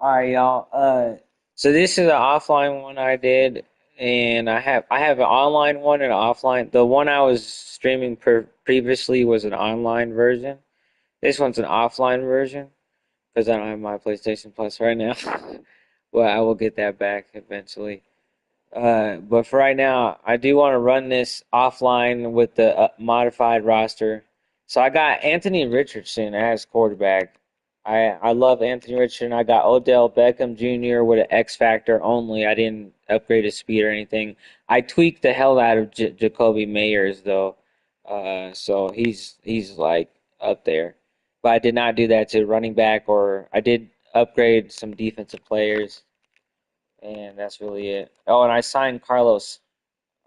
All right, y'all. So this is an offline one I did, and I have an online one and an offline. The one I was streaming previously was an online version. This one's an offline version because I don't have my PlayStation Plus right now. Well, I will get that back eventually. But for right now, I do want to run this offline with the modified roster. So I got Anthony Richardson as quarterback. I love Anthony Richardson. I got Odell Beckham Jr. with an X factor only. I didn't upgrade his speed or anything. I tweaked the hell out of Jacoby Meyers though, so he's like up there. But I did not do that to running back, or I did upgrade some defensive players. And that's really it. Oh, and I signed Carlos,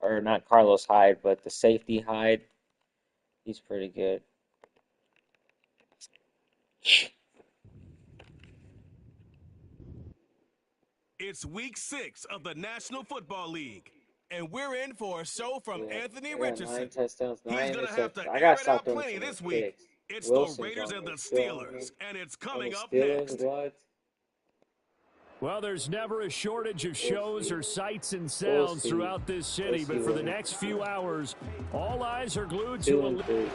or not Carlos Hyde, but the safety Hyde. He's pretty good. It's week 6 of the National Football League, and we're in for a show from Yeah, Anthony I got Richardson. 9 touchdowns, He's 9 going to have to interceptions. I air gotta it stop out throwing plenty so many this week. picks. It's the Wilson's Raiders on and the here, still on here. Steelers, and it's On the coming up Steelers, next. what? Well, there's never a shortage of shows or sights and We'll sounds see. throughout this We'll city, see but for what the we next few hours, all eyes are glued 2 to and a... 3.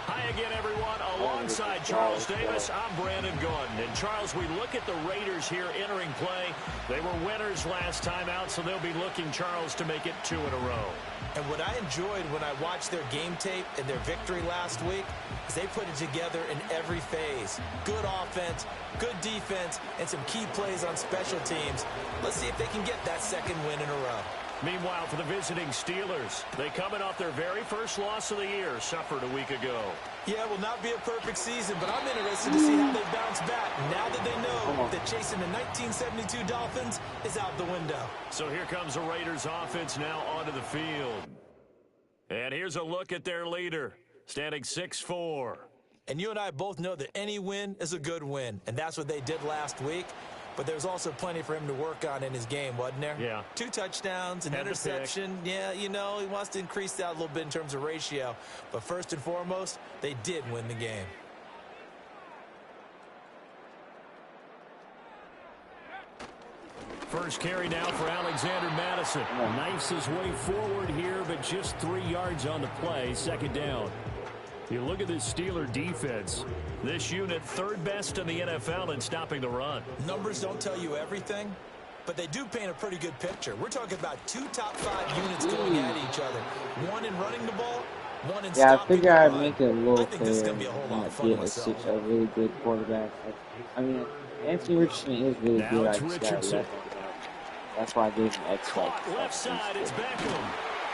Hi again, everyone. Alongside Alongside Charles Davis, I'm Brandon Gordon. And Charles, we look at the Raiders here entering play. They were winners last time out, so they'll be looking, Charles, to make it 2 in a row. And what I enjoyed when I watched their game tape and their victory last week is they put it together in every phase. Good offense, good defense, and some key plays on special teams. Let's see if they can get that second win in a row. Meanwhile, for the visiting Steelers, they coming off their very first loss of the year, suffered a week ago. Yeah, it will not be a perfect season, but I'm interested to see how they bounce back now that they know that chasing the 1972 Dolphins is out the window. So here comes the Raiders offense now onto the field. And here's a look at their leader, standing 6'4". And you and I both know that any win is a good win, and that's what they did last week. But there's also plenty for him to work on in his game, wasn't there? Yeah. 2 touchdowns, an interception. Yeah, you know, he wants to increase that a little bit in terms of ratio. But first and foremost, they did win the game. First carry now for Alexander Madison. Knifes his way forward here, but just 3 yards on the play. Second down. You look at this Steeler defense. This unit, 3rd best in the NFL in stopping the run. Numbers don't tell you everything, but they do paint a pretty good picture. We're talking about 2 top 5 units going at each other. One in running the ball, one in stopping the run. Yeah, I figure I'd make it a little I think this is fair going to be a whole and lot not of fun get myself. a really good quarterback. I mean, Anthony Richardson is really Now good. I it's just gotta Richardson. let him go. That's why I gave him X Caught left side, it's Beckham.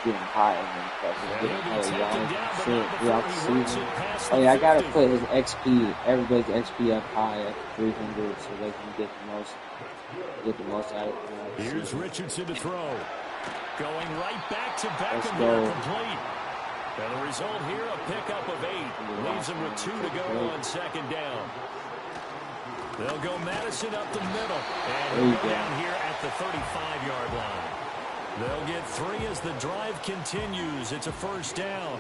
getting high and then plus he's getting He'll be hella taken yards down, and but shit not throughout before the he works season. it past Oh the yeah, I gotta 50. put his XP, everybody's XP up high at 300 so they can get the most out of him. Here's Richardson to throw. Going right back to Let's Beckham go. here, complete. And the result here, a pickup of 8. Leaves him with 2 to go on second down. They'll go Madison up the middle. And he'll go down here at the 35-yard line. They'll get 3 as the drive continues. It's a first down.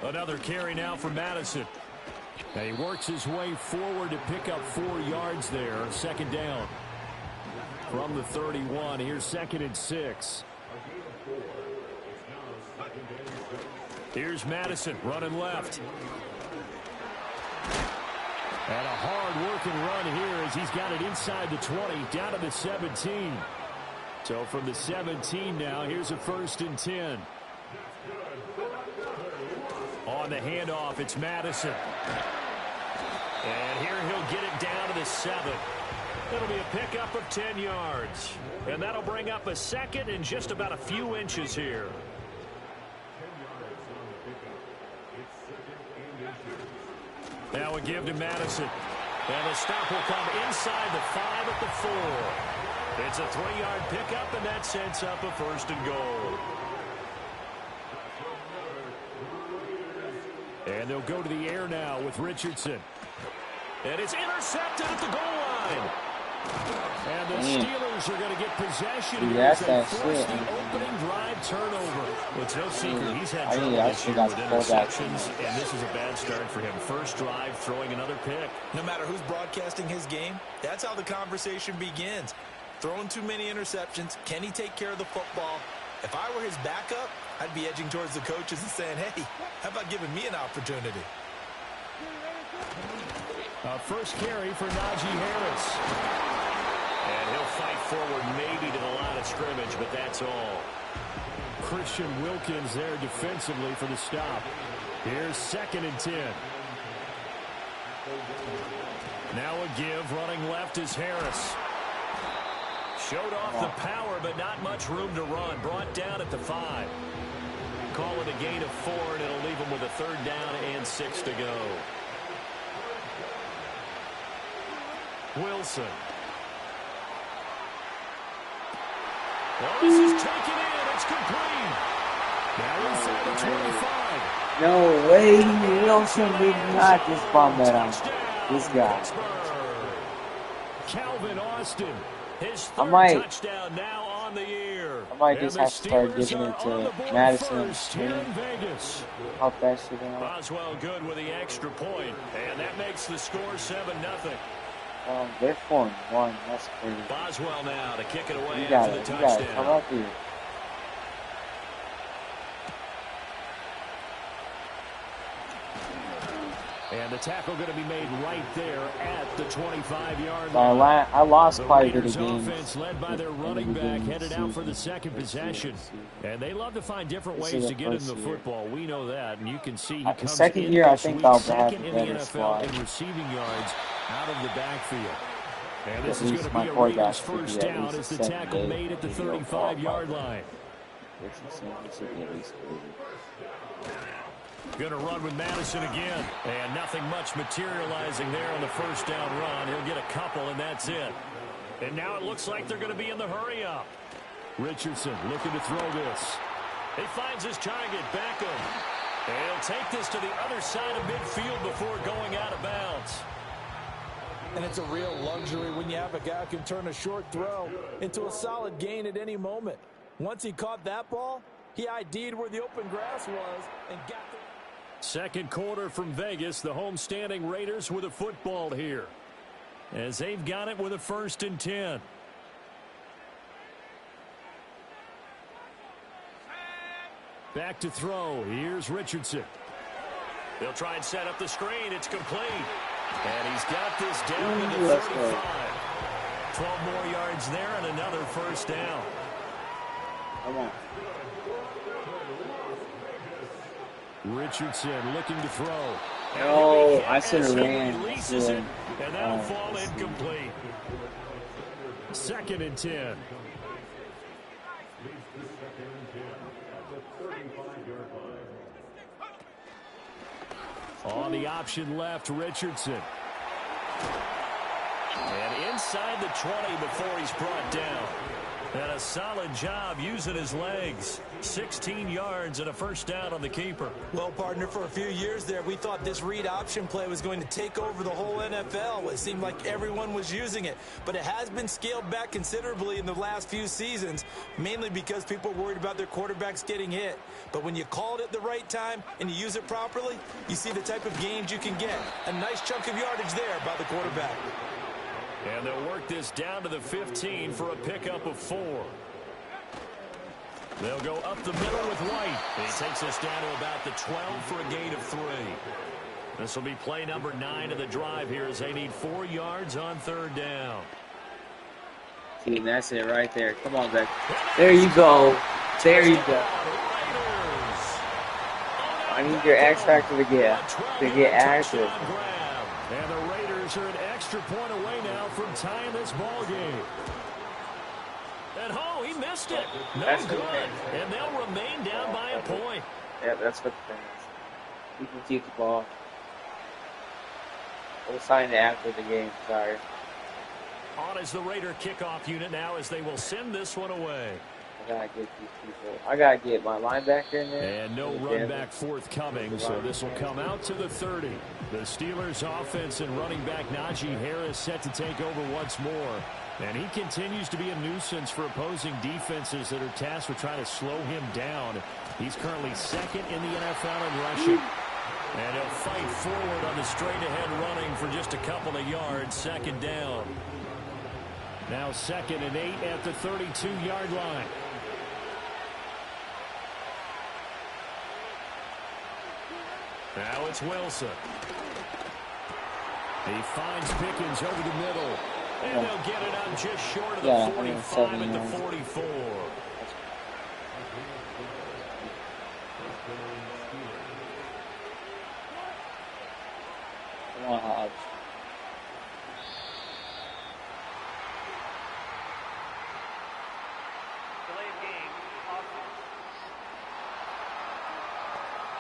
Another carry now for Madison. And he works his way forward to pick up 4 yards there. Second down. From the 31, here's 2nd and 6. Here's Madison running left. And a hard-working run here as he's got it inside the 20, down to the 17. So from the 17 now, here's a 1st and 10. On the handoff, it's Madison. And here he'll get it down to the 7. It'll be a pickup of 10 yards. And that'll bring up a 2nd and just about a few inches here. Now a give to Madison. And the stop will come inside the 5 at the 4. It's a 3-yard pickup, and that sets up a 1st and goal. And they'll go to the air now with Richardson. And it's intercepted at the goal line. And the Steelers are going to get possession Dude, here that's as they that force shit. the opening drive turnover. Well, it's no secret he's had I trouble I this should year have with pulled that. interceptions, and this is a bad start for him. First drive, throwing another pick. No matter who's broadcasting his game, that's how the conversation begins. Throwing too many interceptions, can he take care of the football? If I were his backup, I'd be edging towards the coaches and saying, hey, how about giving me an opportunity? First carry for Najee Harris. And he'll fight forward maybe to the line of scrimmage, but that's all. Christian Wilkins there defensively for the stop. Here's 2nd and 10. Now a give, running left is Harris. Showed off the power, but not much room to run. Brought down at the 5. Call it a gain of 4, and it'll leave him with a 3rd down and 6 to go. Wilson. Well, this is taken in. It's complete. Now inside the 25. No way. Wilson did not just bomb that on this guy. Calvin Austin. His I 3rd might touchdown now on the year. just have to start giving it to Madison here in Vegas. Help that shit out. Boswell good with the extra point, and that makes the score 7-0. They're 4-1. That's crazy. Boswell now to kick it away You got after it. the You got it. touchdown. Come up here. And the tackle going to be made right there at the 25-yard line. I lost quite a bit of Raiders games. offense led by their running back headed out for the 2nd possession. And they love to find different ways to get in the football. We know that. And you can see he comes second in year, I this think week, I'll have second a in the better NFL squad. in receiving yards out of the backfield. And this At is least going to my be a quarterback Raiders should be first at down least as the 7, tackle 8, made at the maybe 35-yard line. Going to run with Madison again. And nothing much materializing there on the first down run. He'll get a couple, and that's it. And now it looks like they're going to be in the hurry-up. Richardson looking to throw this. He finds his target, Beckham. And he'll take this to the other side of midfield before going out of bounds. And it's a real luxury when you have a guy who can turn a short throw into a solid gain at any moment. Once he caught that ball, he ID'd where the open grass was and got the... Second quarter from Vegas, the homestanding Raiders with a football here, as they've got it with a 1st and 10. Back to throw. Here's Richardson. They'll try and set up the screen. It's complete. And he's got this down to the 35. 12 more yards there and another first down. Come on. Richardson looking to throw. No, I should have ran. Releases it, and that'll fall incomplete. 2nd and 10. On the option left, Richardson. And inside the 20 before he's brought down. And a solid job using his legs. 16 yards and a first down on the keeper. Well, partner, for a few years there, we thought this read option play was going to take over the whole NFL. It seemed like everyone was using it. But it has been scaled back considerably in the last few seasons, mainly because people are worried about their quarterbacks getting hit. But when you call it at the right time and you use it properly, you see the type of gains you can get. A nice chunk of yardage there by the quarterback. And they'll work this down to the 15 for a pickup of 4. They'll go up the middle with White. He takes us down to about the 12 for a gain of 3. This will be play number 9 of the drive here as they need 4 yards on 3rd down. See, that's it right there. Come on, Beck. There you go. There you go. I need your X factor to get active. And the Raiders are an extra point away now from tying this ball game. And he missed it. No That's good. okay. And they'll remain down by a point. Yeah, that's what the thing is. You can keep the ball. We'll sign it after the game. Sorry. On is the Raider kickoff unit now as they will send this one away. I gotta get these people. I gotta get my linebacker in there. And no run back forthcoming, so this will come out to the 30. The Steelers offense and running back Najee Harris set to take over once more. And he continues to be a nuisance for opposing defenses that are tasked with trying to slow him down. He's currently second in the NFL in rushing. And he'll fight forward on the straight-ahead running for just a couple of yards, second down. Now 2nd and 8 at the 32-yard line. Now it's Wilson. He finds Pickens over the middle. And they'll get it up just short of the 45 at the 44. Come on, Hobbs.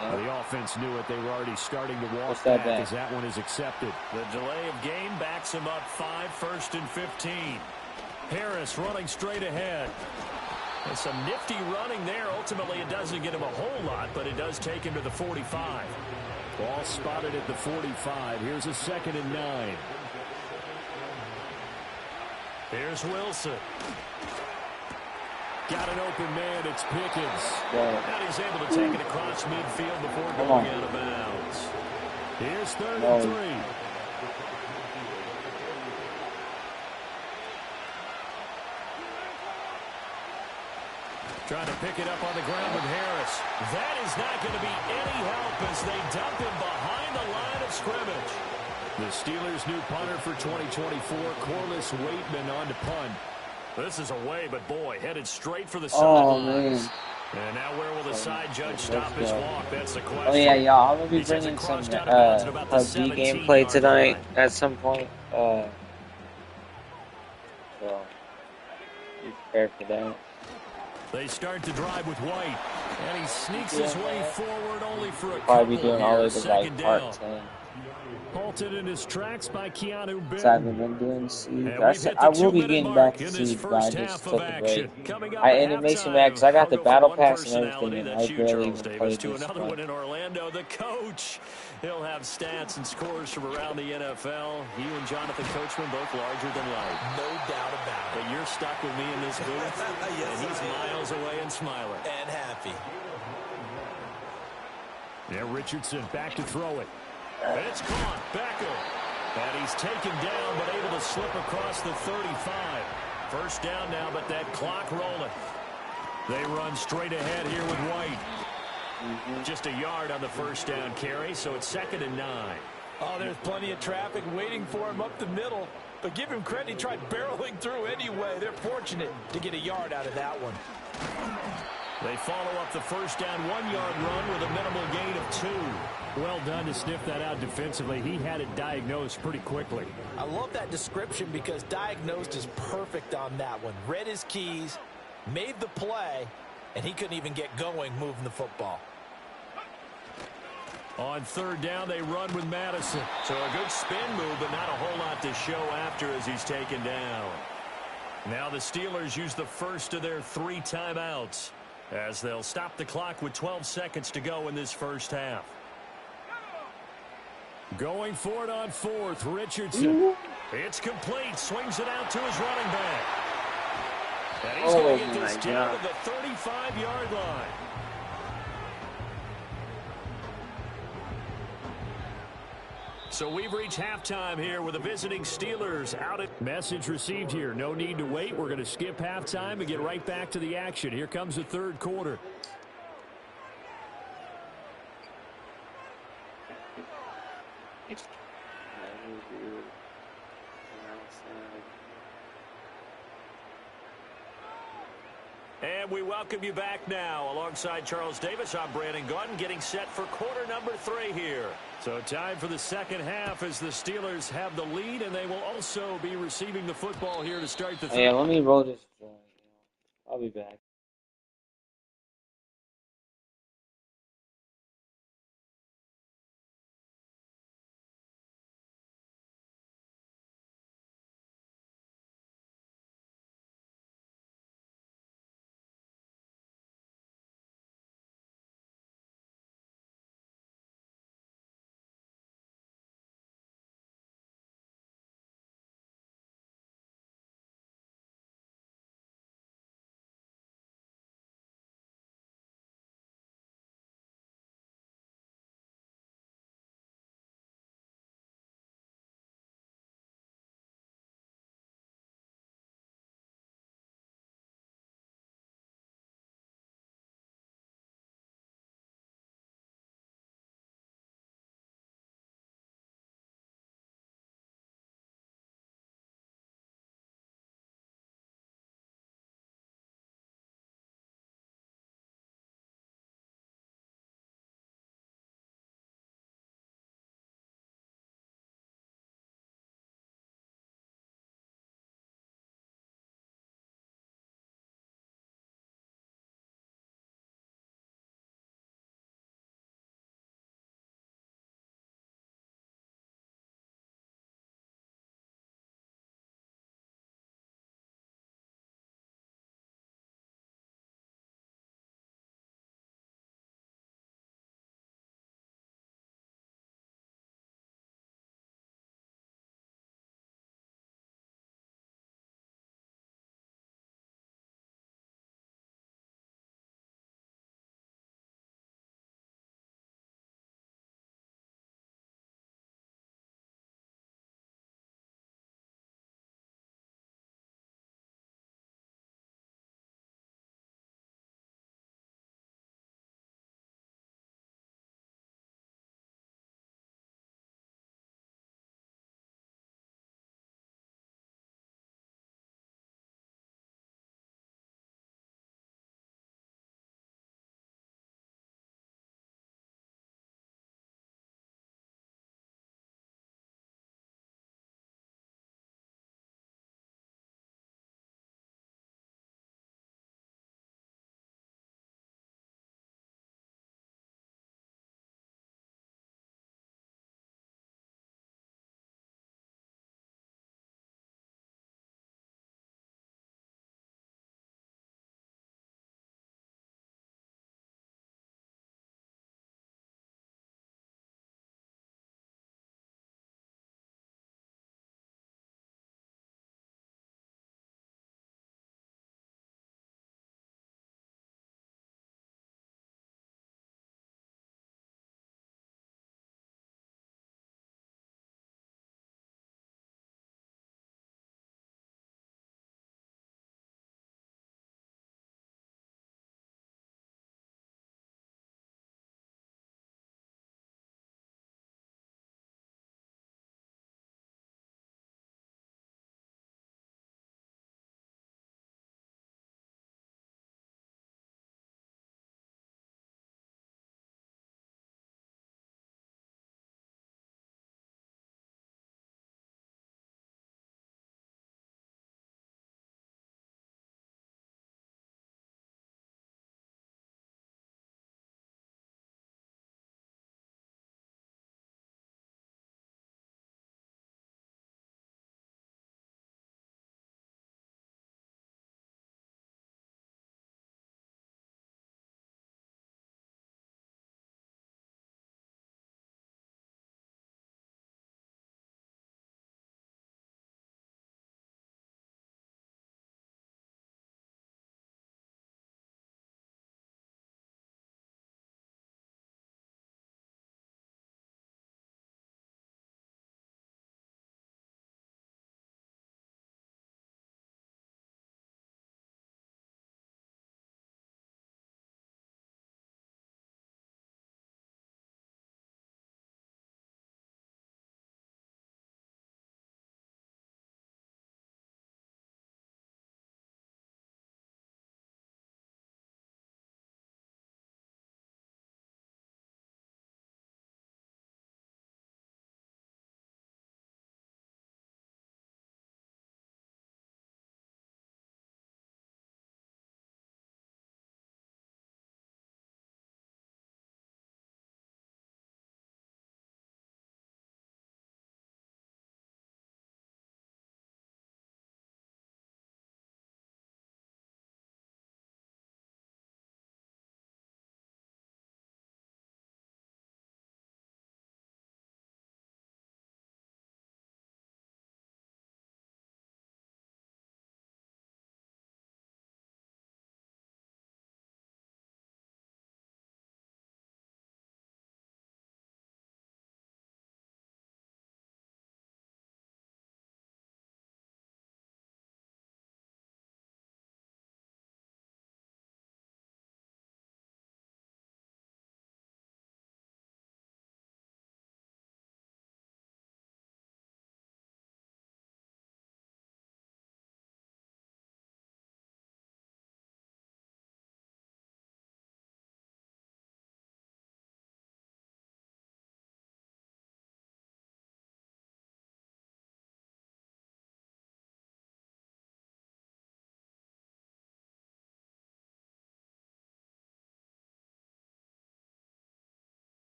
The offense knew it. They were already starting to walk back as that one is accepted. The delay of game backs him up 5, 1st and 15. Harris running straight ahead. And some nifty running there. Ultimately, it doesn't get him a whole lot, but it does take him to the 45. Ball spotted at the 45. Here's a 2nd and 9. Here's Wilson. Got an open man. It's Pickens. And he's able to take it across midfield before going out of bounds. Here's 3rd and 3. Trying to pick it up on the ground with Harris. That is not going to be any help as they dump him behind the line of scrimmage. The Steelers' new punter for 2024, Corliss Waitman on to punt. This is away, but boy, headed straight for the sidelines. And now where will the side judge stop his walk? That's the question. Oh yeah, y'all. I'm gonna be bringing some PUBG gameplay tonight at some point. So be prepared for that. They start to drive with White, and he sneaks his way forward only for a probably couple be doing all of here, the like 2nd part down. 10. Halted in his tracks by Keanu So I haven't Benton. been doing Siege. And I will be getting back to Siege, but I just took a break. I ended up mixing back because I got the battle pass and everything, and I barely even played this. Another one in Orlando, the coach. He'll have stats and scores from around the NFL. You and Jonathan Coachman both larger than life. No doubt about it. But you're stuck with me in this booth, Yes, and he's miles away and smiling. And happy. Yeah, Richardson back to throw it. And it's caught. Beckham. And he's taken down, but able to slip across the 35. First down now, but that clock rolling. They run straight ahead here with White. Just a yard on the first down carry, so it's 2nd and 9. Oh, there's plenty of traffic waiting for him up the middle. But give him credit, he tried barreling through anyway. They're fortunate to get a yard out of that one. They follow up the first down 1-yard run with a minimal gain of 2. Well done to sniff that out defensively. He had it diagnosed pretty quickly. I love that description because diagnosed is perfect on that one. Read his keys, made the play, and he couldn't even get going moving the football. On 3rd down, they run with Madison. So a good spin move, but not a whole lot to show after as he's taken down. Now the Steelers use the first of their 3 timeouts as they'll stop the clock with 12 seconds to go in this first half. Going for it on 4th, Richardson. It's complete. Swings it out to his running back. And he's going to get this down to the 35-yard line. So we've reached halftime here with the visiting Steelers out at message received here. No need to wait. We're going to skip halftime and get right back to the action. Here comes the 3rd quarter. And we welcome you back now. Alongside Charles Davis, I'm Brandon Gordon, getting set for quarter number 3 here. So time for the second half as the Steelers have the lead, and they will also be receiving the football here to start the third. Yeah, let me roll this joint. I'll be back.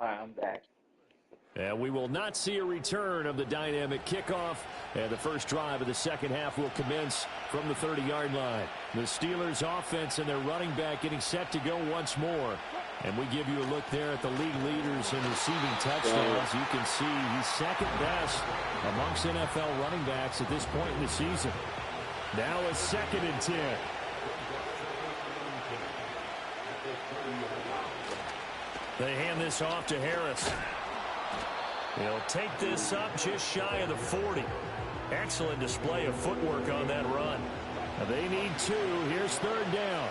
All right, I'm back. And we will not see a return of the dynamic kickoff. And the first drive of the second half will commence from the 30-yard line. The Steelers offense and their running back getting set to go once more. And we give you a look there at the league leaders in receiving touchdowns. You can see he's second best amongst NFL running backs at this point in the season. Now a 2nd and 10. They hand this off to Harris. He'll take this up just shy of the 40. Excellent display of footwork on that run. Now they need 2. Here's 3rd down.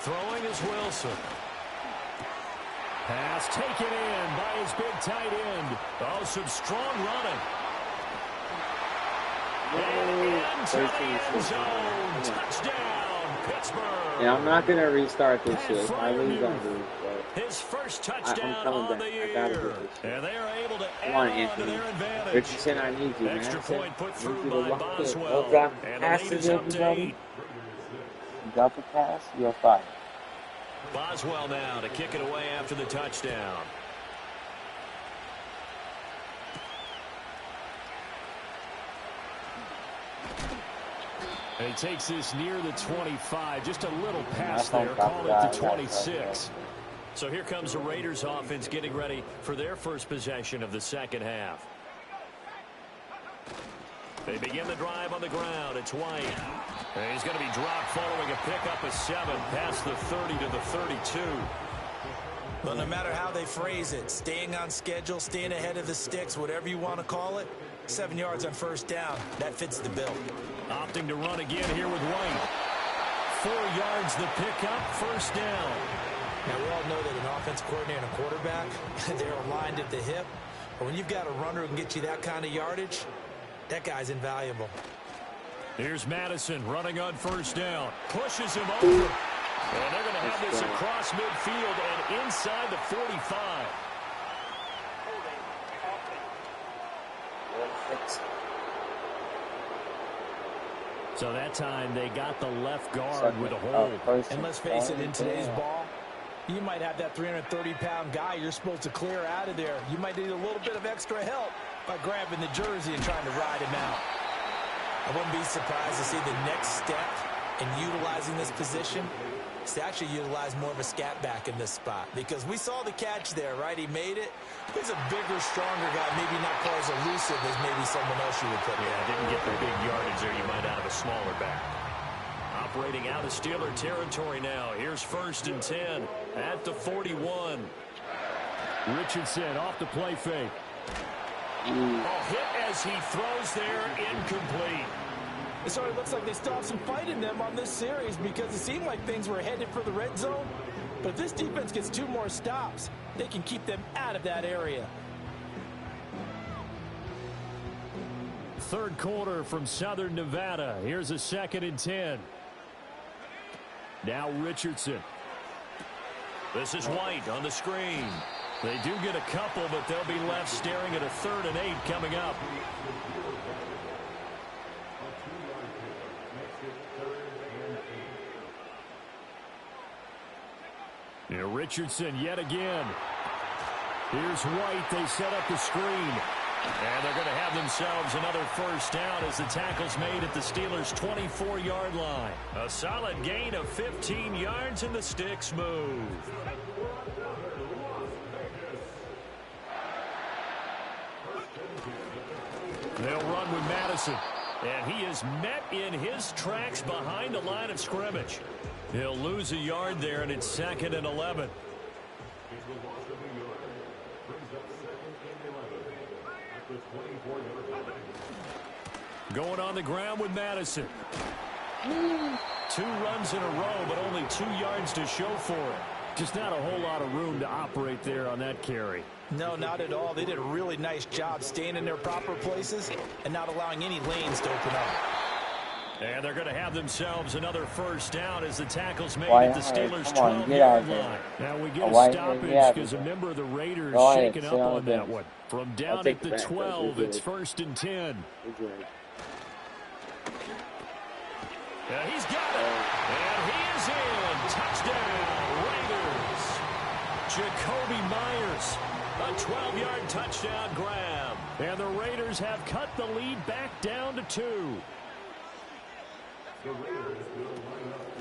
Throwing is Wilson. Pass taken in by his big tight end. Oh, some strong running. And into the end zone. Touchdown, Pittsburgh. And I'm not going to restart this shit. I lose on this. His first touchdown on the year. And they are able to add on to their advantage. Richardson, I need you, man. Extra point put through by Boswell. Don't drop And the passes, lead is up to 8. You drop the pass, you're fired. Boswell now to kick it away after the touchdown. And he takes this near the 25, just a little pass there, call it the 26. So here comes the Raiders offense getting ready for their first possession of the second half. They begin the drive on the ground. It's White. And he's going to be dropped following a pickup of 7 past the 30 to the 32. Well, no matter how they phrase it, staying on schedule, staying ahead of the sticks, whatever you want to call it, 7 yards on first down, that fits the bill. Opting to run again here with White. 4 yards the pickup, first down. Now, we all know that an offense coordinator and a quarterback, they're aligned at the hip. But when you've got a runner who can get you that kind of yardage, that guy's invaluable. Here's Madison running on first down. Pushes him over. And they're going to have this across midfield and inside the 45. So that time they got the left guard with a hold. And let's face it, in today's ball, you might have that 330-pound guy you're supposed to clear out of there. You might need a little bit of extra help by grabbing the jersey and trying to ride him out. I wouldn't be surprised to see the next step in utilizing this position is to actually utilize more of a scat back in this spot. Because we saw the catch there, right? He made it. He's a bigger, stronger guy, maybe not quite as elusive as maybe someone else you would put there. Yeah, didn't get the big yardage there. You might have a smaller back. Operating out of Steeler territory now. Here's 1st and 10 at the 41. Richardson off the play fake. Hit as he throws there, incomplete. It sort of looks like they still have some fight in them on this series because it seemed like things were headed for the red zone. But if this defense gets 2 more stops, they can keep them out of that area. 3rd quarter from Southern Nevada. Here's a 2nd and 10. Now Richardson. This is White on the screen. They do get a couple, but they'll be left staring at a 3rd and 8 coming up. Here Richardson yet again. Here's White. They set up the screen. And they're going to have themselves another first down as the tackle's made at the Steelers' 24-yard line. A solid gain of 15 yards and the sticks move. They'll run with Madison. And he is met in his tracks behind the line of scrimmage. He'll lose a yard there, and it's 2nd and 11. Going on the ground with Madison. 2 runs in a row, but only 2 yards to show for it. Just not a whole lot of room to operate there on that carry. No, not at all. They did a really nice job staying in their proper places and not allowing any lanes to open up. And they're going to have themselves another first down as the tackle's made at the Steelers' 12-yard line. Now we get a stoppage because a member of the Raiders shaking up on that one. From down at the 12, it's 1st and 10. He's got it. And he Jacoby Myers. A 12-yard touchdown grab. And the Raiders have cut the lead back down to 2.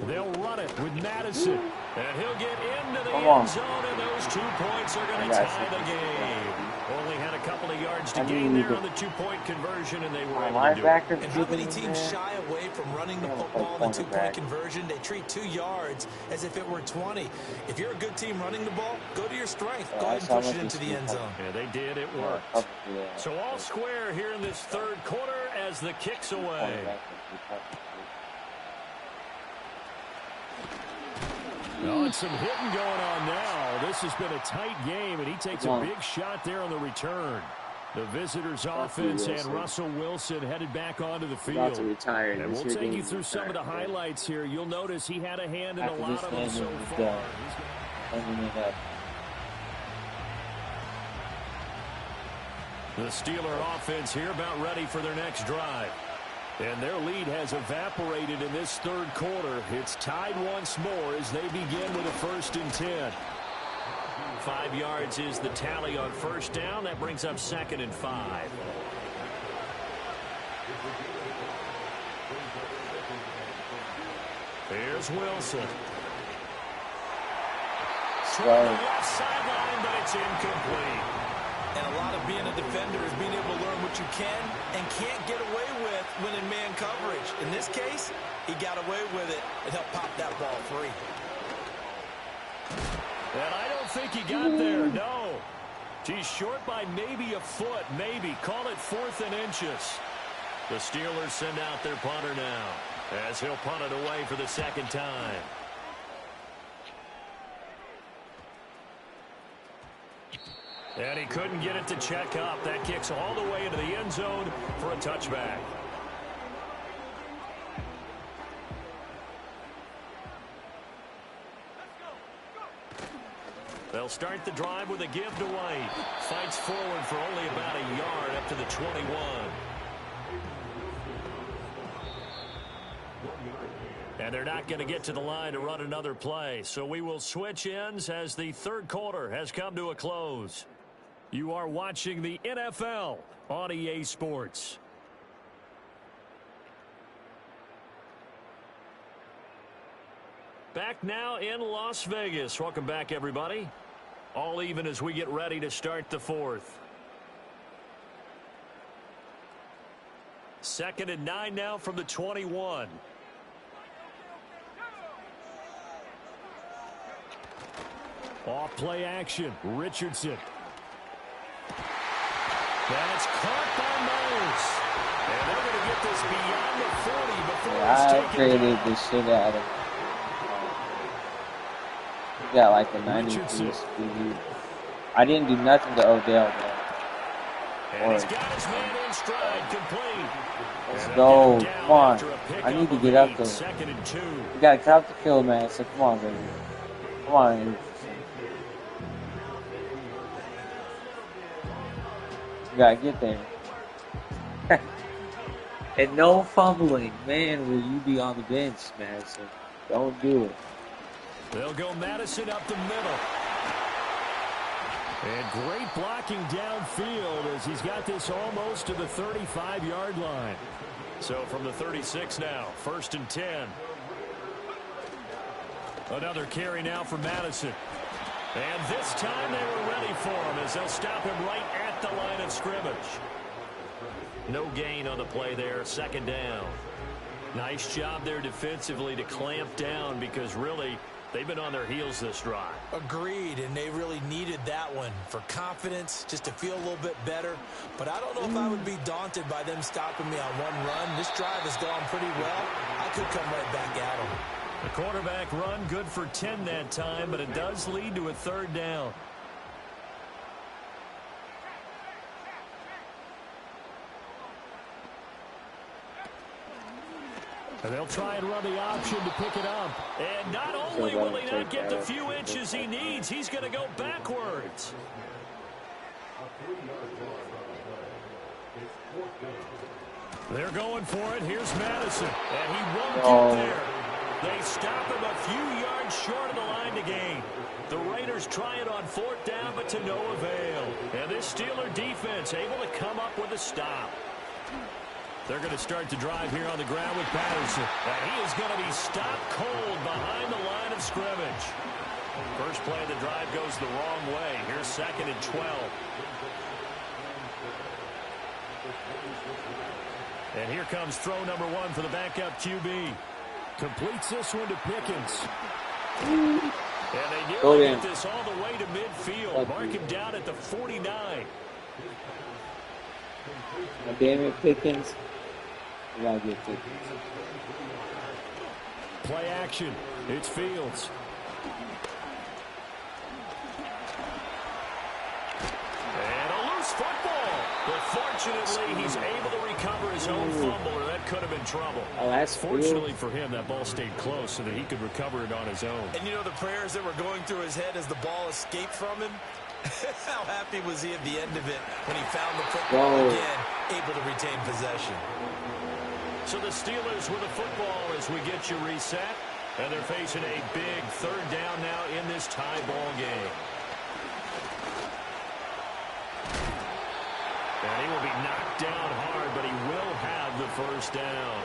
They'll run it with Madison. And he'll get into the end zone, and those 2 points are going to tie the game. Only had a couple of yards to gain there on the 2-point conversion, and they were able to do it. And how many teams shy away from running the football in the 2-point conversion? They treat 2 yards as if it were 20. If you're a good team running the ball, go to your strength. Go ahead and push it into the end zone. Yeah, they did. It worked. So all square here in this third quarter as the kick's away. Oh, and some hitting going on now. This has been a tight game, and he takes a big shot there on the return. The visitors' offense and Russell Wilson headed back onto the field. And we'll take you through some of the highlights here. You'll notice he had a hand in a lot of them so far. The Steeler offense here about ready for their next drive. And their lead has evaporated in this third quarter. It's tied once more as they begin with a 1st and 10. 5 yards is the tally on first down. That brings up 2nd and 5. Here's Wilson. Toward the left sideline, but it's incomplete. And a lot of being a defender is being able to learn what you can and can't get away with when in man coverage. In this case, he got away with it and helped pop that ball free. And I don't think he got there, no. He's short by maybe a foot, maybe. Call it 4th and inches. The Steelers send out their punter now as he'll punt it away for the 2nd time. And he couldn't get it to check up. That kicks all the way into the end zone for a touchback. They'll start the drive with a give to White. Fights forward for only about a yard up to the 21. And they're not going to get to the line to run another play. So we will switch ends as the third quarter has come to a close. You are watching the NFL on EA Sports. Back now in Las Vegas. Welcome back, everybody. All even as we get ready to start the fourth. 2nd and 9 now from the 21. Off play action. Richardson. That's caught by Myers. And they're going to get this beyond the 40 before it's taken down. The shit out of him. He got like a 92 speed. I didn't do nothing to Odell, though. And he's got his man in stride, complete. Let's go. Come on. I need to get up there. 2nd and 2. You got to cut up the field, man. So come on, baby. Come on. You gotta get there. And no fumbling. Man, will you be on the bench, man? So don't do it. They'll go Madison up the middle. And great blocking downfield as he's got this almost to the 35-yard line. So from the 36 now, 1st and 10. Another carry now for Madison. And this time they were ready for him as they'll stop him right at the line of scrimmage. No gain on the play there, 2nd down. Nice job there defensively to clamp down because really they've been on their heels this drive. Agreed, and they really needed that one for confidence, just to feel a little bit better. But I don't know if I would be daunted by them stopping me on one run. This drive has gone pretty well. I could come right back at them. The quarterback run good for 10 that time, but it does lead to a 3rd down. And they'll try and run the option to pick it up. And not only will he not get the few inches he needs, he's going to go backwards. They're going for it. Here's Madison. And he won't get there. They stop him a few yards short of the line to gain. The Raiders try it on 4th down, but to no avail. And this Steeler defense able to come up with a stop. They're going to start the drive here on the ground with Patterson. And he is going to be stopped cold behind the line of scrimmage. First play of the drive goes the wrong way. Here's 2nd and 12. And here comes throw number 1 for the backup QB. Completes this one to Pickens. And they nearly get this all the way to midfield. Mark him down at the 49. Damn it, Pickens. You gotta get Pickens. Play action. It's Fields. And a loose football. But fortunately, he's able to recover his own fumble, or that could have been trouble. Oh, that's fortunately for him, that ball stayed close so that he could recover it on his own. And you know the prayers that were going through his head as the ball escaped from him? How happy was he at the end of it when he found the football again, able to retain possession? So the Steelers with the football as we get you reset. And they're facing a big 3rd down now in this tie ball game. And he will be knocked down hard, but he will have the 1st down.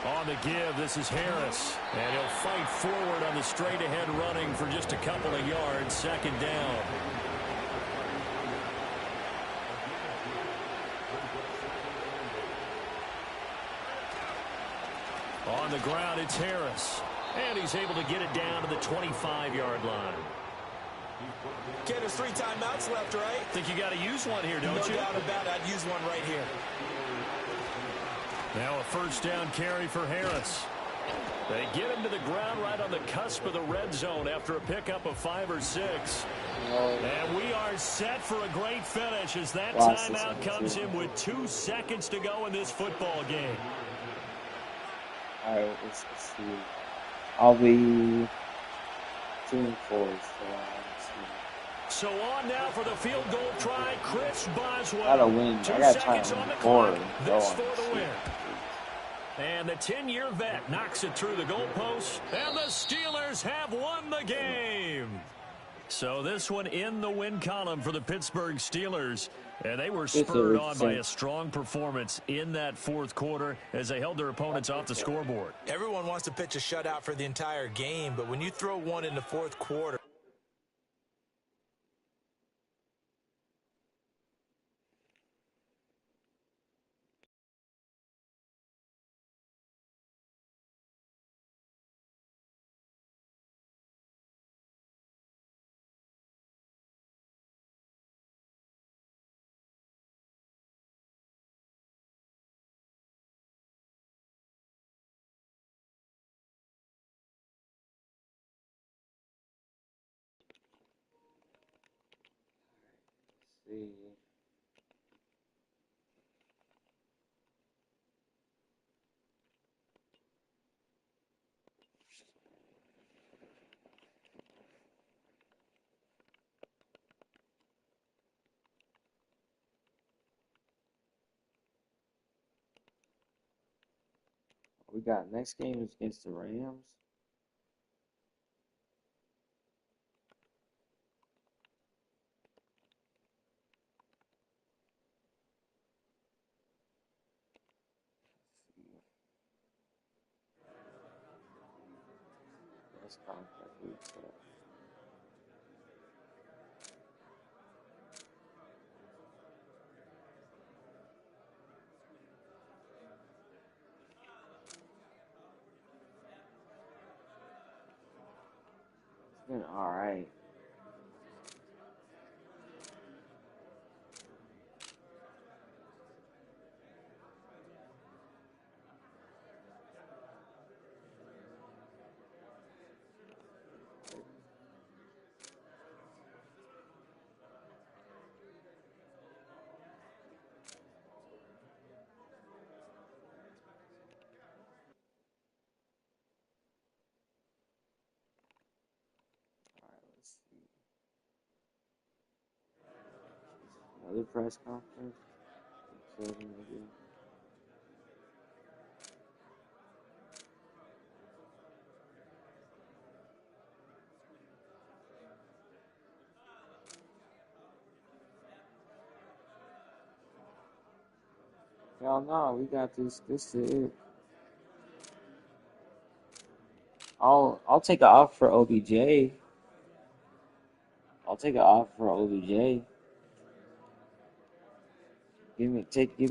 On the give, this is Harris. And he'll fight forward on the straight-ahead running for just a couple of yards. 2nd down. On the ground, it's Harris. And he's able to get it down to the 25-yard line. Okay, there's 3 timeouts left, right? Think you got to use one here, don't you? No doubt about it. I'd use one right here. Now a 1st down carry for Harris. They get him to the ground right on the cusp of the red zone after a pickup of 5 or 6. And we are set for a great finish as that timeout comes in with 2 seconds to go in this football game. All right, let's see. I'll be 2-4. So on now for the field goal try, Chris Boswell. Gotta win. 2 I gotta seconds try on the to clock. win. This for the win. And the 10-year vet knocks it through the goalpost. And the Steelers have won the game. So this one in the win column for the Pittsburgh Steelers. And they were spurred on by a strong performance in that 4th quarter as they held their opponents off the scoreboard. Everyone wants to pitch a shutout for the entire game, but when you throw one in the 4th quarter, See. We got next game is against the Rams. That's contract week. It's been all right. All right, let's Another press conference. Exciting idea. Hell no, we got this. This is it. I'll take an offer for OBJ. I'll take an offer for OBJ. Give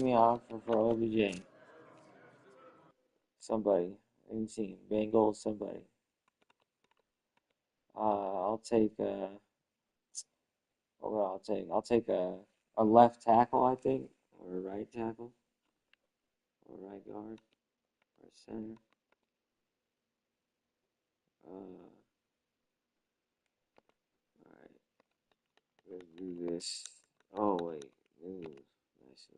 me an offer for OBJ. Somebody. Let me see. Bengals, somebody. I'll take I'll take a left tackle, I think, or a right tackle, or right guard, or center. All right, let's do this. Oh wait, ooh, let's see.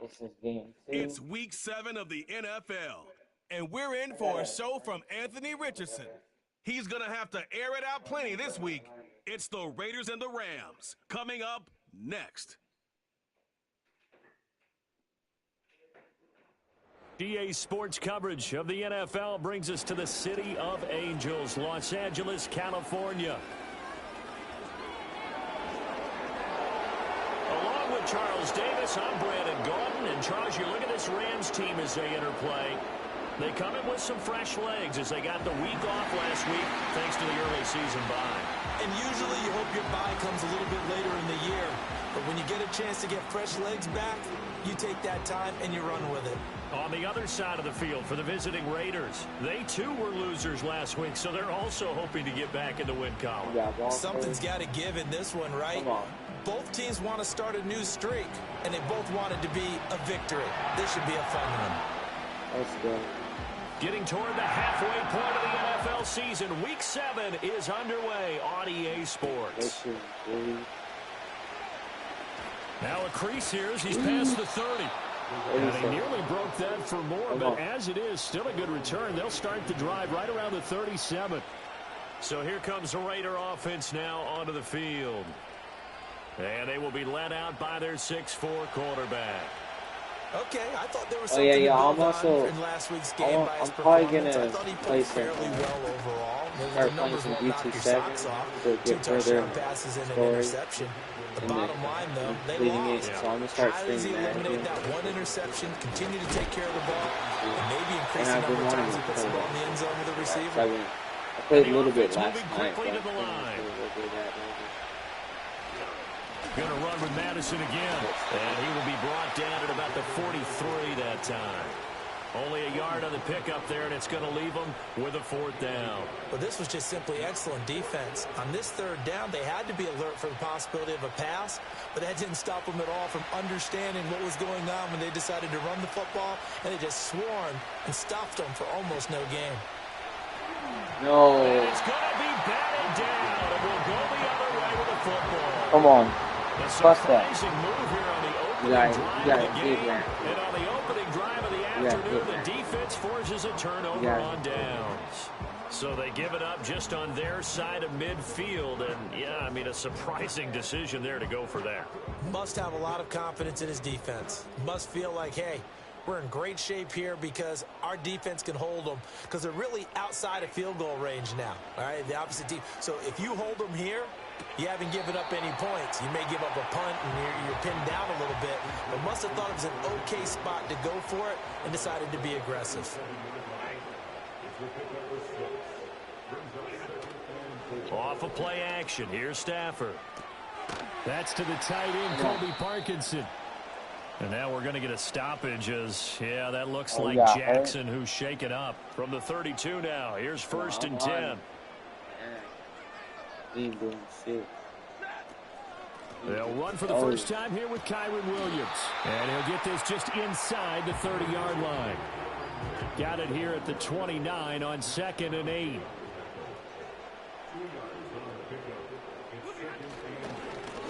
This is game 2. It's week 7 of the NFL, and we're in for a show from Anthony Richardson. He's going to have to air it out plenty this week. It's the Raiders and the Rams coming up next. DA Sports coverage of the NFL brings us to the City of Angels, Los Angeles, California. Along with Charles Davis, I'm Brandon Gordon. And Charles, you look at this Rams team as they interplay. They come in with some fresh legs as they got the week off last week thanks to the early season bye. And usually you hope your bye comes a little bit later in the year. But when you get a chance to get fresh legs back, you take that time and you run with it. On the other side of the field for the visiting Raiders, they too were losers last week, so they're also hoping to get back in the win column. Something's got to give in this one, right? Both teams want to start a new streak, and they both want it to be a victory. This should be a fun one. Let's go. Getting toward the halfway point of the NFL season, Week 7 is underway on EA Sports. Now a crease here as he's past the 30. And he nearly broke that for more, but as it is, still a good return. They'll start the drive right around the 37. So here comes the Raider offense now onto the field. And they will be led out by their 6'4" quarterback. Okay, I thought there was Oh yeah, something to yeah. build I'm on also in last week's game by his I'm probably performance. I gonna thought he play played some fairly well overall. The start playing numbers some won't knock your G27 socks off. to 2 get further touchdown in passes the and an story interception. The and bottom line, though, they completing it. lost. So I'm gonna start How does he streaming that eliminate again. that one interception, continue to take care of the ball, and maybe And increase the I've been number of wanting times to he puts play the ball in the that. end zone with a So receiver? I played a little bit last moving night, quickly but to the line. Going to run with Madison again. And he will be brought down at about the 43 that time. Only a yard on the pickup there, and it's going to leave them with a 4th down. But this was just simply excellent defense. On this 3rd down, they had to be alert for the possibility of a pass, but that didn't stop them at all from understanding what was going on when they decided to run the football, and they just swarmed and stopped them for almost no gain. No. And it's going to be batted down, and we'll go the other way with the football. Come on. A Bust that. surprising move here on the opening You drive gotta of the get game. that. And on the opening drive of the afternoon, the defense forces a turnover on downs. So they give it up just on their side of midfield. And, yeah, I mean, a surprising decision there to go for that. Must have a lot of confidence in his defense. Must feel like, hey, we're in great shape here because our defense can hold them because they're really outside of field goal range now. All right, the opposite team. So if you hold them here, you haven't given up any points. You may give up a punt and you're pinned down a little bit, but must have thought it was an okay spot to go for it and decided to be aggressive. Off of play action. Here's Stafford. That's to the tight end, Colby Parkinson. And now we're going to get a stoppage as, yeah, that looks like Jackson who's shaken up. From the 32 now. Here's 1st and 10. They'll run for the first time here with Kyron Williams. And he'll get this just inside the 30-yard line. Got it here at the 29 on 2nd and 8.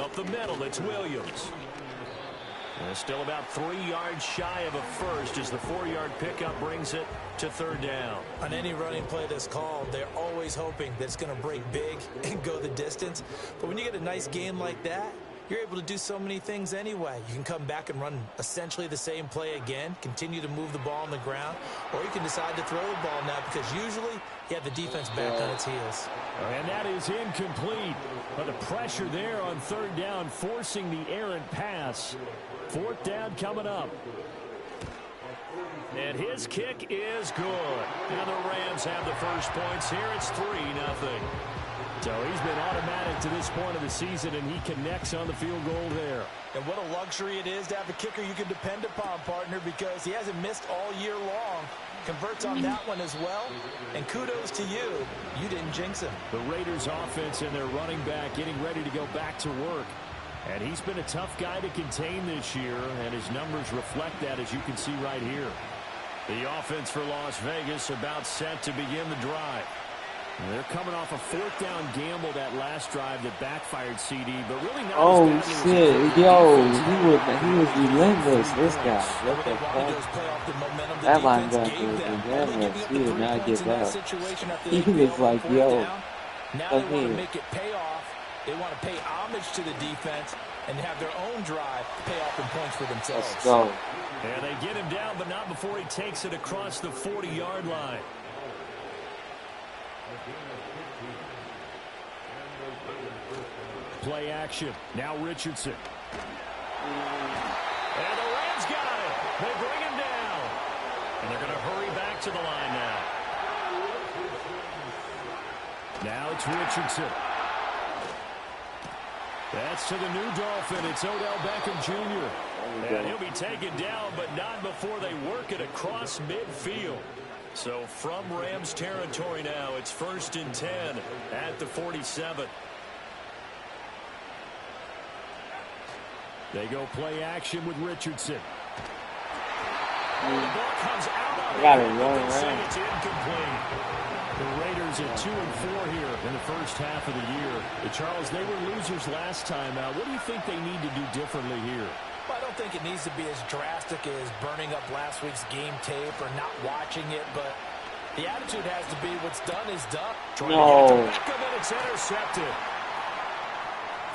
Up the middle, it's Williams. And still about 3 yards shy of a first as the 4-yard pickup brings it to 3rd down. On any running play that's called, they're always hoping that it's going to break big and go the distance. But when you get a nice game like that, you're able to do so many things anyway. You can come back and run essentially the same play again, continue to move the ball on the ground, or you can decide to throw the ball now because usually you have the defense back on its heels. And that is incomplete. But the pressure there on 3rd down, forcing the errant pass. 4th down coming up. And his kick is good. And the Rams have the first points here. It's 3-0. So he's been automatic to this point of the season, and he connects on the field goal there. And what a luxury it is to have a kicker you can depend upon, partner, because he hasn't missed all year long. Converts on that one as well. And kudos to you. You didn't jinx him. The Raiders offense and their running back getting ready to go back to work. And he's been a tough guy to contain this year, and his numbers reflect that, as you can see right here. The offense for Las Vegas about set to begin the drive. And they're coming off a 4th down gamble that last drive that backfired CD, but really not. Oh shit, yo, he was relentless. This guy, what the fuck? That linebacker was relentless. He did not get up. He was like, yo, now they want to make it pay off. They want to pay homage to the defense and have their own drive pay off in points for themselves. Let's go. And they get him down, but not before he takes it across the 40-yard line. Play action. Now Richardson. And the Rams got it. They bring him down. And they're going to hurry back to the line now. Now it's Richardson. That's to the new Dolphin. It's Odell Beckham Jr. And he'll be taken down, but not before they work it across midfield. So from Rams territory now, it's 1st and 10 at the 47. They go play action with Richardson. The ball comes out of it. It's incomplete. The Raiders at 2-4 here in the first half of the year. Charles, they were losers last time out. What do you think they need to do differently here? Well, I don't think it needs to be as drastic as burning up last week's game tape or not watching it, but the attitude has to be what's done is done. No. And it's intercepted.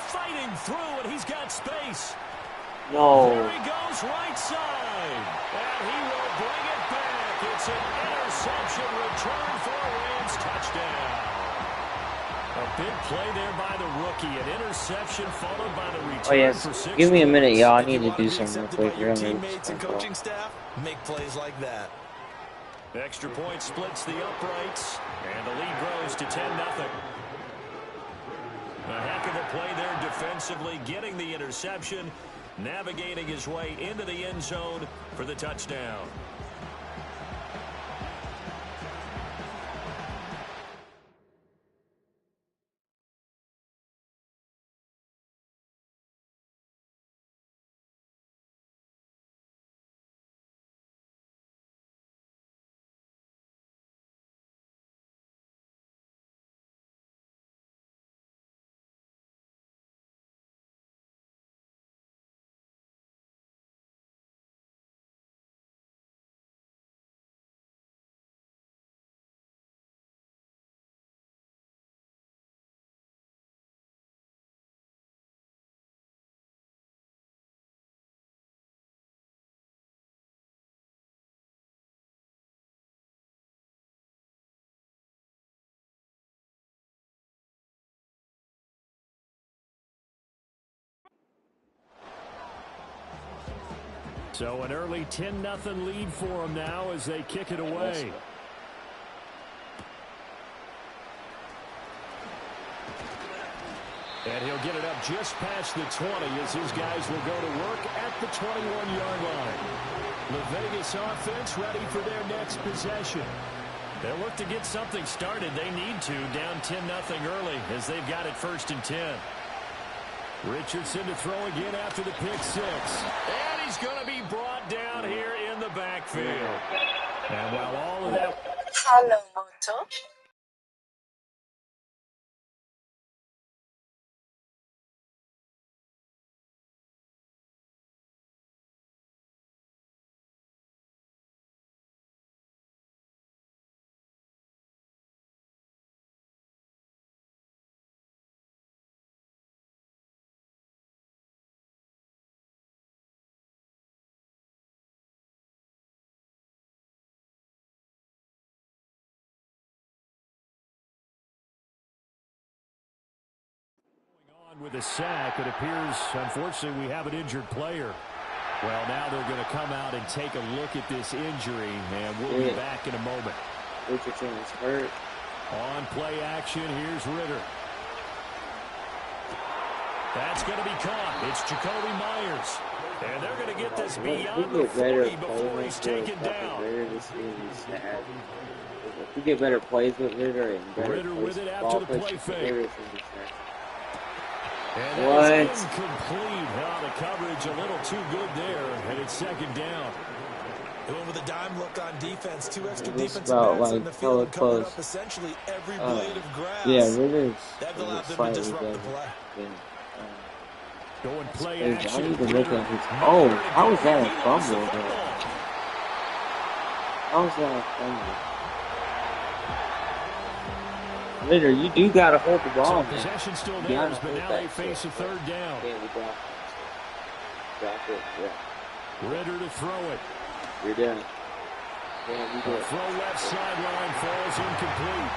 Fighting through, and he's got space. No. There he goes right side. And he will bring it back. It's an interception return for a Rams touchdown. A big play there by the rookie. An interception followed by the return Oh, yes. for 6 Give me a minute, points. y'all. I If need you to want to do be something real accepted quick. by We're your gonna teammates and coaching staff, make plays like that. Extra point splits the uprights, and the lead grows to 10-0. A heck of a play there defensively, getting the interception, navigating his way into the end zone for the touchdown. So an early 10-0 lead for them now as they kick it away. And he'll get it up just past the 20 as his guys will go to work at the 21-yard line. The Vegas offense ready for their next possession. They'll look to get something started. They need to, down 10-0 early as they've got it 1st and 10. Richardson to throw again after the pick six. And he's going to be brought down here in the backfield. And while all of that... Hello, Moto. With a sack, it appears, unfortunately, we have an injured player. Well, now they're going to come out and take a look at this injury, and we'll be back in a moment. Richardson is hurt. On play action, here's Ritter. That's going to be caught. It's Jacoby Myers. And they're going to get this beyond the 40 before he's taken down. If we get better plays with Ritter and better Ritter with it after the play fake. And what? Incomplete. Oh, the coverage a little too good there, and it's 2nd down. They went with a dime look on defense. 2 extra defensive about backs like on the field covered close. up essentially every blade of grass. Yeah, Ritter's That allowed them to disrupt the play. Going play crazy. action. I need to look at his. Oh, how is that a fumble, though? How is that a fumble? Ritter, you do gotta hold the ball. So possession still theirs, but now they face a 3rd down. Yeah, we drop it. Yeah. Ritter to throw it. You're done. Yeah, we do. Throw left sideline falls incomplete.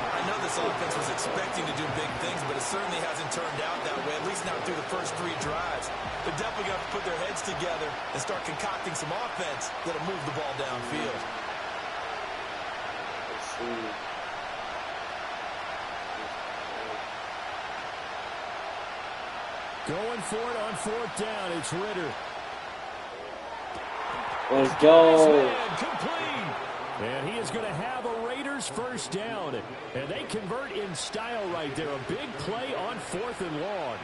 I know this offense was expecting to do big things, but it certainly hasn't turned out that way, at least not through the first 3 drives. They're definitely going to put their heads together and start concocting some offense that'll move the ball downfield. Let's see. Going for it on 4th down. It's Ritter. Let's go. Complete. And he is going to have a Raiders 1st down. And they convert in style right there. A big play on 4th and long.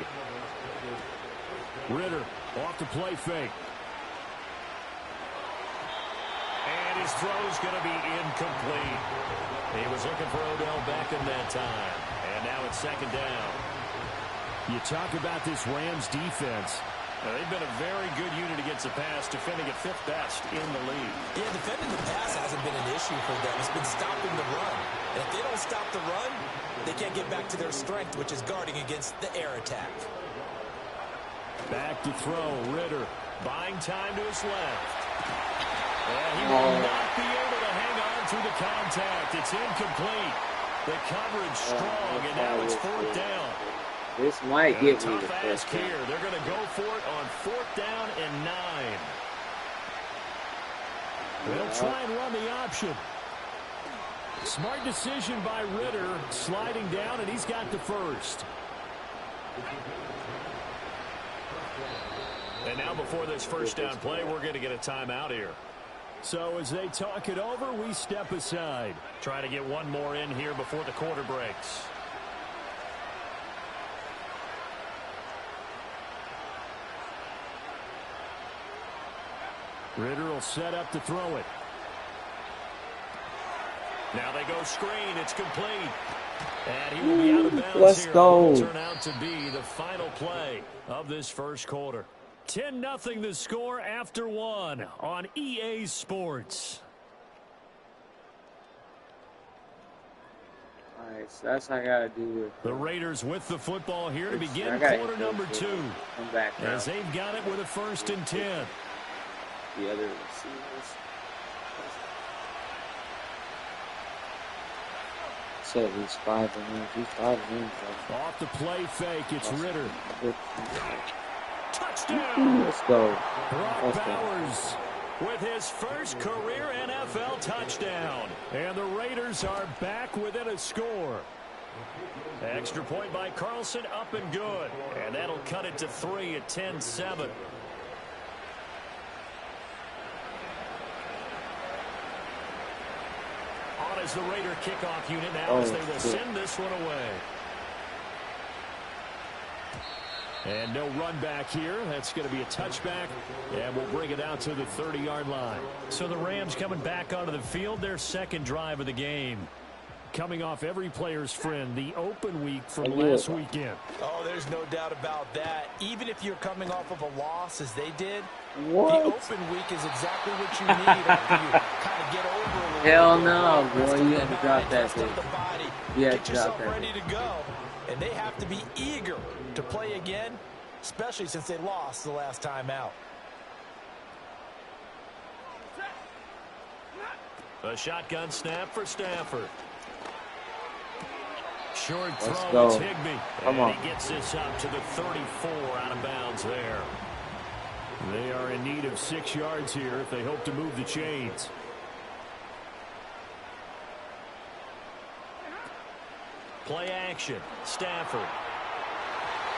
Ritter off the play fake. And his throw is going to be incomplete. He was looking for Odell Beckham that time. And now it's 2nd down. You talk about this Rams defense. They've been a very good unit against the pass, defending at 5th best in the league. Yeah, defending the pass hasn't been an issue for them. It's been stopping the run. And if they don't stop the run, they can't get back to their strength, which is guarding against the air attack. Back to throw. Ritter buying time to his left. And he will not be able to hang on through the contact. It's incomplete. The coverage strong, and now it's 4th down. This might get me the tough ask here. They're going to go for it on 4th down and 9. They'll try and run the option. Smart decision by Ritter, sliding down, and he's got the first. And now before this first down play, we're going to get a timeout here. So as they talk it over, we step aside. Try to get one more in here before the quarter breaks. Ritter will set up to throw it. Now they go screen. It's complete. And he will be out of bounds here. Let's go. It will turn out to be the final play of this first quarter. 10-0 the score after 1 on EA Sports. All right, so that's what I got to do with The Raiders with the football here to begin gotta quarter number 2. come back now. As they've got it with a 1st and 10. The other receivers. So at least 5 innings. 5 innings. Off the play fake, it's Ritter. Touchdown! Let's go. Brock Bowers with his first career NFL touchdown. And the Raiders are back within a score. Extra point by Carlson, up and good. And that'll cut it to 3 at 10-7. On as the Raider kickoff unit now as they will send this one away. And no run back here. That's going to be a touchback. And we'll bring it out to the 30-yard line. So the Rams coming back onto the field, their second drive of the game. Coming off every player's friend, the open week from last weekend. Oh, there's no doubt about that. Even if you're coming off of a loss as they did, What? the open week is exactly what you need after you kind of get over a little Hell bit. no, boy. You had to drop that Rest of thing. the body. You had Get to drop yourself that ready to go. And they have to be eager to play again, especially since they lost the last time out. A shotgun snap for Stafford. Short Let's throw, go. it's Higbee. Come and on. he gets this up to the 34 out of bounds there. They are in need of 6 yards here if they hope to move the chains. Play action. Stafford.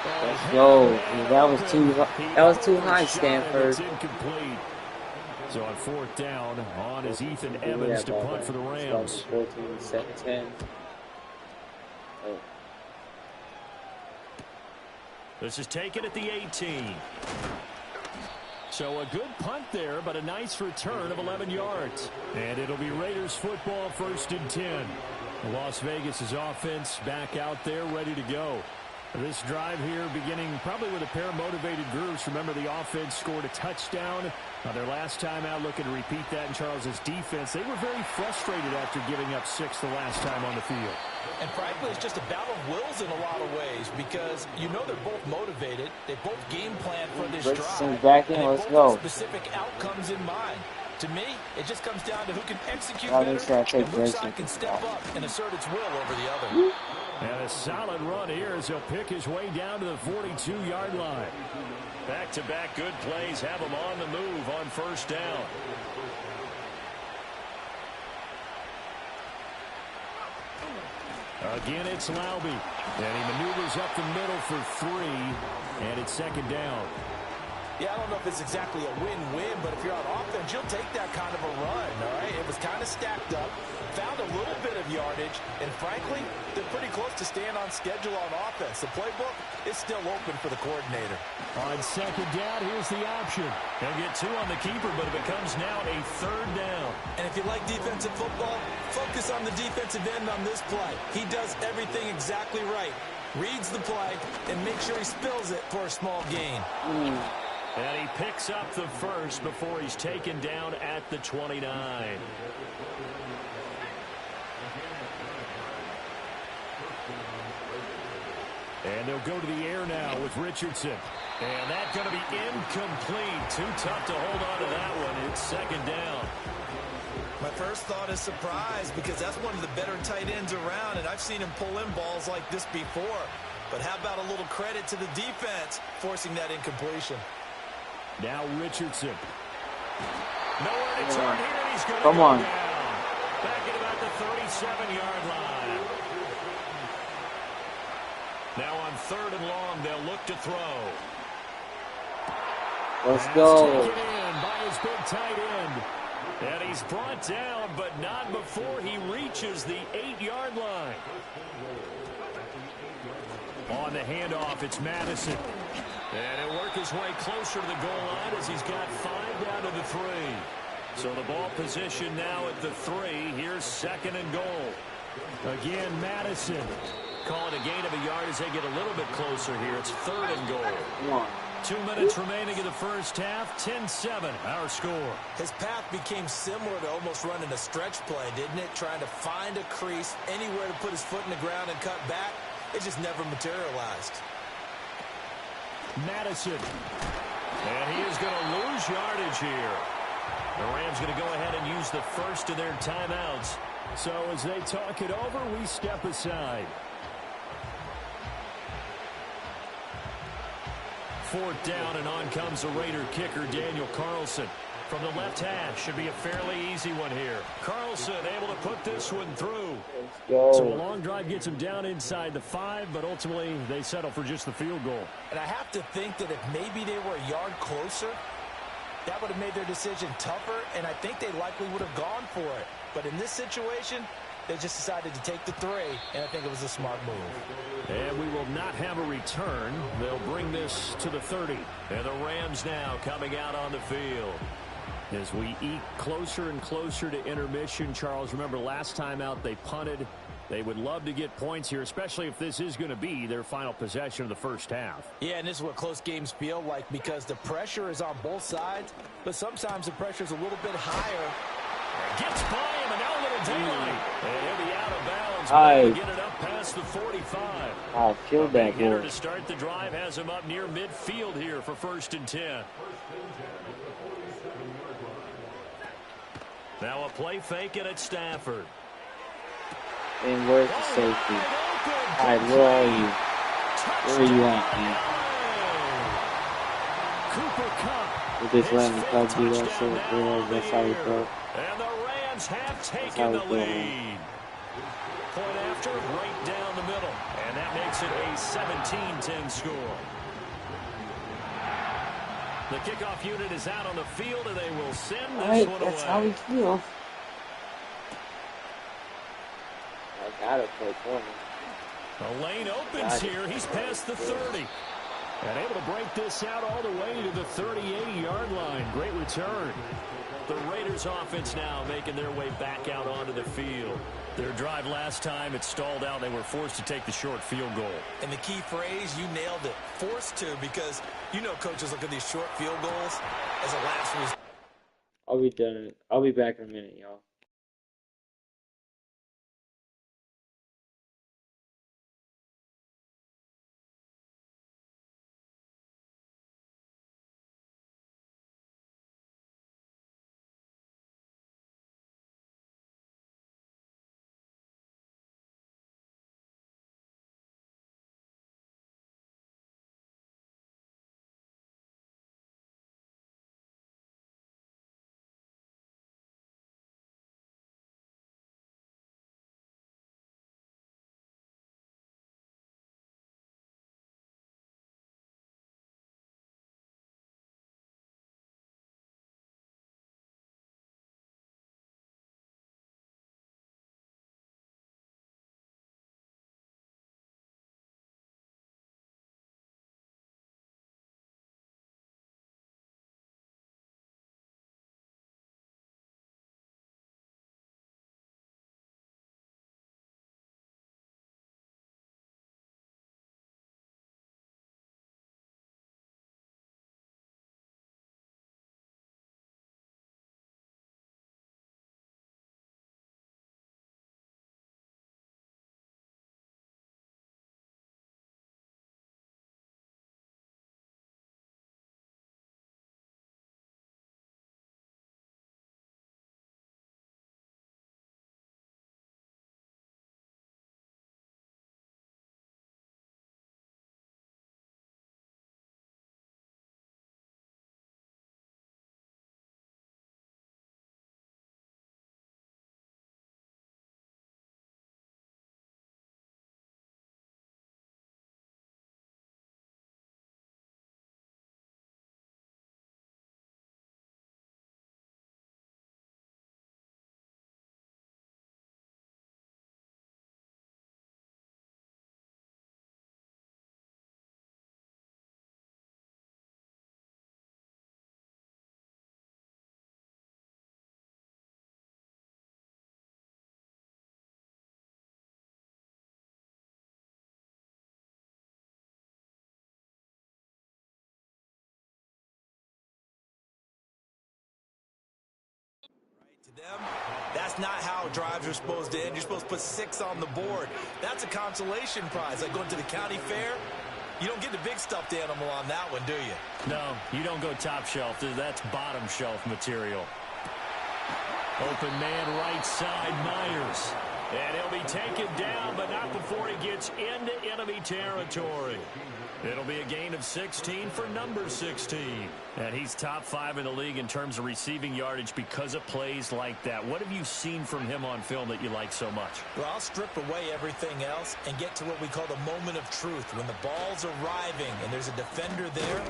Let's go. That was too high, Stanford. It's incomplete. So on 4th down, on is Ethan Evans to punt for the Rams. 14, 10. Oh. This is taken at the 18. So a good punt there, but a nice return of 11 yards. And it'll be Raiders football, 1st and 10. Las Vegas' offense back out there, ready to go. This drive here beginning probably with a pair of motivated groups. Remember, the offense scored a touchdown. Their last time out, looking to repeat that in Charles's defense. They were very frustrated after giving up 6 the last time on the field. And frankly, it's just a battle of wills in a lot of ways because you know they're both motivated. They both game plan for this drive. Back in, and they let's both go. have specific outcomes in mind. To me, it just comes down to who can execute Well, better and which Grayson. side can step up and assert its will over the other. And a solid run here as he'll pick his way down to the 42-yard line. Back-to-back good plays have him on the move on 1st down. Again, it's Laube. And he maneuvers up the middle for 3. And it's 2nd down. Yeah, I don't know if it's exactly a win-win, but if you're on offense, you'll take that kind of a run, all right? It was kind of stacked up, found a little bit of yardage, and frankly, they're pretty close to staying on schedule on offense. The playbook is still open for the coordinator. On 2nd down, here's the option. They'll get 2 on the keeper, but it becomes now a 3rd down. And if you like defensive football, focus on the defensive end on this play. He does everything exactly right. Reads the play and makes sure he spills it for a small gain. And he picks up the first before he's taken down at the 29. And they'll go to the air now with Richardson. And that's going to be incomplete. Too tough to hold on to that one. It's second down. My first thought is surprise because that's one of the better tight ends around, and I've seen him pull in balls like this before. But how about a little credit to the defense forcing that incompletion? Now Richardson. Nowhere to turn here, and he's going to Come go on. down. Back at about the 37-yard line. Now on 3rd and long, they'll look to throw. Let's go. Taken in by his big tight end. And he's brought down, but not before he reaches the 8-yard line. On the handoff, it's Madison. And he'll work his way closer to the goal line as he's got 5 down to the 3. So the ball position now at the 3. Here's 2nd and goal. Again, Madison. Call it a gain of a yard as they get a little bit closer here. It's 3rd and goal. Come on. 2 minutes remaining in the first half. 10-7, our score. His path became similar to almost running a stretch play, didn't it? Trying to find a crease, anywhere to put his foot in the ground and cut back. It just never materialized. Madison. And he is going to lose yardage here. The Rams going to go ahead and use the first of their timeouts. So as they talk it over, we step aside. 4th down, and on comes the Raider kicker, Daniel Carlson. From the left hash, should be a fairly easy one here. Carlson able to put this one through. Let's go. So a long drive gets him down inside the 5, but ultimately they settle for just the field goal. And I have to think that if maybe they were a yard closer, that would have made their decision tougher, and I think they likely would have gone for it. But in this situation, they just decided to take the 3, and I think it was a smart move. And we will not have a return. They'll bring this to the 30. And the Rams now coming out on the field. As we eke closer and closer to intermission, Charles, remember last time out they punted. They would love to get points here, especially if this is going to be their final possession of the first half. Yeah, and this is what close games feel like because the pressure is on both sides, but sometimes the pressure is a little bit higher. Gets by him, and now a little daylight. And he'll be out of bounds. Hi. Get it up past the 45. I feel that Hitter goal. to start the drive has him up near midfield here for 1st and 10. Now a play fake and it's Stafford. And where's the safety? Alright, where are you? Where are you at, man? Cooper Kupp. We just letting the club do that shit. That's how we felt. And the Rams have taken how the we feel. lead. Point after, right down the middle. And that makes it a 17-10 score. The kickoff unit is out on the field, and they will send this Alright, one that's away. how we feel. I gotta play corner. The lane opens here. He's past the 30. And able to break this out all the way to the 38-yard line. Great return. The Raiders offense now making their way back out onto the field. Their drive last time, it stalled out. They were forced to take the short field goal. And the key phrase, you nailed it, forced to, because you know coaches look at these short field goals as a last resort. I'll be done. I'll be back in a minute, y'all. Them, that's not how drives are supposed to end. You're supposed to put 6 on the board. That's a consolation prize, like going to the county fair. You don't get the big stuffed animal on that one, do you? No, you don't go top shelf. That's bottom shelf material. Open man right side, Myers. And he'll be taken down, but not before he gets into enemy territory. It'll be a gain of 16 for number 16. And he's top 5 in the league in terms of receiving yardage because of plays like that. What have you seen from him on film that you like so much? Well, I'll strip away everything else and get to what we call the moment of truth. When the ball's arriving and there's a defender there,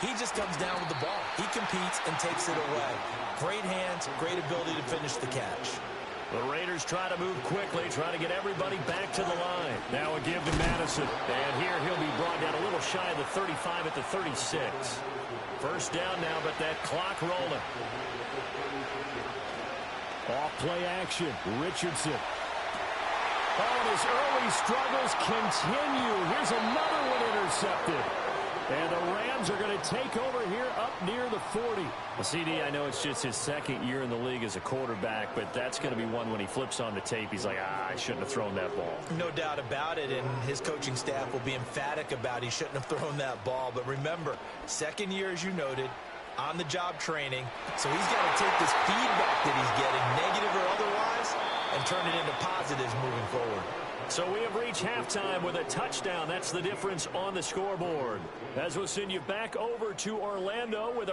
he just comes down with the ball. He competes and takes it away. Great hands, great ability to finish the catch. The Raiders try to move quickly, try to get everybody back to the line. Now a give to Madison. And here he'll be brought down a little shy of the 35 at the 36. First down now, but that clock rolling. Off play action. Richardson. Oh, and his early struggles continue. Here's another one intercepted. And the Rams are going to take over here up near the 40. Well, CD, I know it's just his second year in the league as a quarterback, but that's going to be one when he flips on the tape. He's like, I shouldn't have thrown that ball. No doubt about it, and his coaching staff will be emphatic about he shouldn't have thrown that ball. But remember, second year, as you noted, on-the-job training. So he's got to take this feedback that he's getting, negative or otherwise, and turn it into positives moving forward. So we have reached halftime with a touchdown. That's the difference on the scoreboard. As we'll send you back over to Orlando with